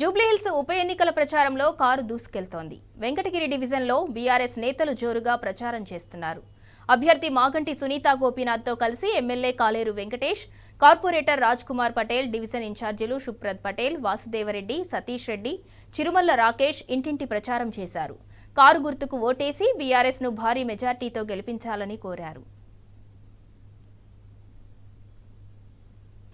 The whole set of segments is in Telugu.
జూబ్లీహిల్స్ ఉప ఎన్నికల ప్రచారంలో కారు దూసుకెళ్తోంది. వెంకటగిరి డివిజన్లో బీఆర్ఎస్ నేతలు జోరుగా ప్రచారం చేస్తున్నారు. అభ్యర్థి మాగంటి సునీత గోపీనాథ్తో కలిసి ఎమ్మెల్యే కాలేరు వెంకటేష్, కార్పొరేటర్ రాజ్ కుమార్ పటేల్, డివిజన్ ఇన్ఛార్జీలు శుప్రద్ పటేల్, వాసుదేవరెడ్డి, సతీష్ రెడ్డి, చిరుమల్ల రాకేష్ ఇంటింటి ప్రచారం చేశారు. కారు గుర్తుకు ఓటేసి బీఆర్ఎస్ను భారీ మెజార్టీతో గెలిపించాలని కోరారు.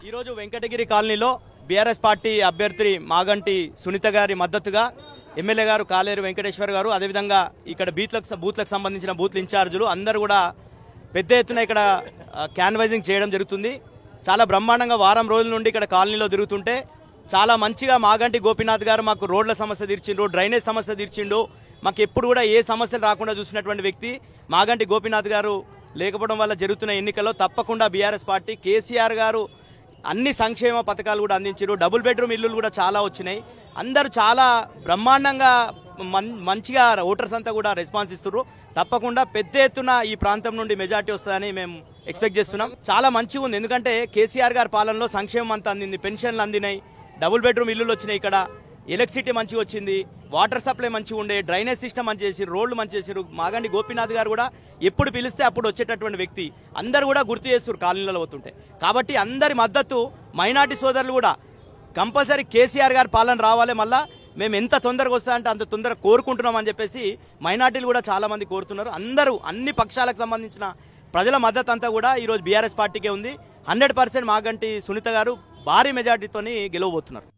ఈరోజు వెంకటగిరి కాలనీలో బీఆర్ఎస్ పార్టీ అభ్యర్థి మాగంటి సునీత గారి మద్దతుగా ఎమ్మెల్యే గారు కాలేరు వెంకటేశ్వర్ గారు, అదేవిధంగా ఇక్కడ బూత్లకు సంబంధించిన బూత్ల ఇన్ఛార్జీలు అందరూ కూడా పెద్ద ఎత్తున ఇక్కడ క్యాన్వైజింగ్ చేయడం జరుగుతుంది. చాలా బ్రహ్మాండంగా వారం రోజుల నుండి ఇక్కడ కాలనీలో తిరుగుతుంటే చాలా మంచిగా మాగంటి గోపీనాథ్ గారు మాకు రోడ్ల సమస్య తీర్చిండు, డ్రైనేజ్ సమస్య తీర్చిండు. మాకు ఎప్పుడు కూడా ఏ సమస్యలు రాకుండా చూసినటువంటి వ్యక్తి మాగంటి గోపీనాథ్ గారు లేకపోవడం వల్ల జరుగుతున్న ఎన్నికల్లో తప్పకుండా బీఆర్ఎస్ పార్టీ కేసీఆర్ గారు అన్ని సంక్షేమ పథకాలు కూడా అందించారు. డబుల్ బెడ్రూమ్ ఇల్లులు కూడా చాలా వచ్చినాయి. అందరూ చాలా బ్రహ్మాండంగా మంచిగా ఓటర్స్ అంతా కూడా రెస్పాన్స్ ఇస్తున్నారు. తప్పకుండా పెద్ద ఎత్తున ఈ ప్రాంతం నుండి మెజార్టీ వస్తుందని మేము ఎక్స్పెక్ట్ చేస్తున్నాం. చాలా మంచిగా ఉంది, ఎందుకంటే కేసీఆర్ గారి పాలనలో సంక్షేమం అంతా అందింది, పెన్షన్లు అందినాయి, డబుల్ బెడ్రూమ్ ఇల్లులు వచ్చినాయి, ఇక్కడ ఎలక్ట్రిసిటీ మంచిగా వచ్చింది, వాటర్ సప్లై మంచిగా ఉండే, డ్రైనేజ్ సిస్టమ్ మంచి చేసిరు, రోడ్లు మంచి చేసిరు. మాగంటి గోపీనాథ్ గారు కూడా ఎప్పుడు పిలిస్తే అప్పుడు వచ్చేటటువంటి వ్యక్తి. అందరూ కూడా గుర్తు చేస్తారు కాలనీలలో పోతుంటే. కాబట్టి అందరి మద్దతు మైనార్టీ సోదరులు కూడా కంపల్సరీ కేసీఆర్ గారి పాలన రావాలి. మళ్ళా మేము ఎంత తొందరగా వస్తాయంటే అంత తొందరగా కోరుకుంటున్నామని చెప్పేసి మైనార్టీలు కూడా చాలా మంది కోరుతున్నారు. అందరూ అన్ని పక్షాలకు సంబంధించిన ప్రజల మద్దతు అంతా కూడా ఈరోజు బీఆర్ఎస్ పార్టీకే ఉంది. 100% మాగంటి సునీత గారు భారీ మెజార్టీతో గెలవబోతున్నారు.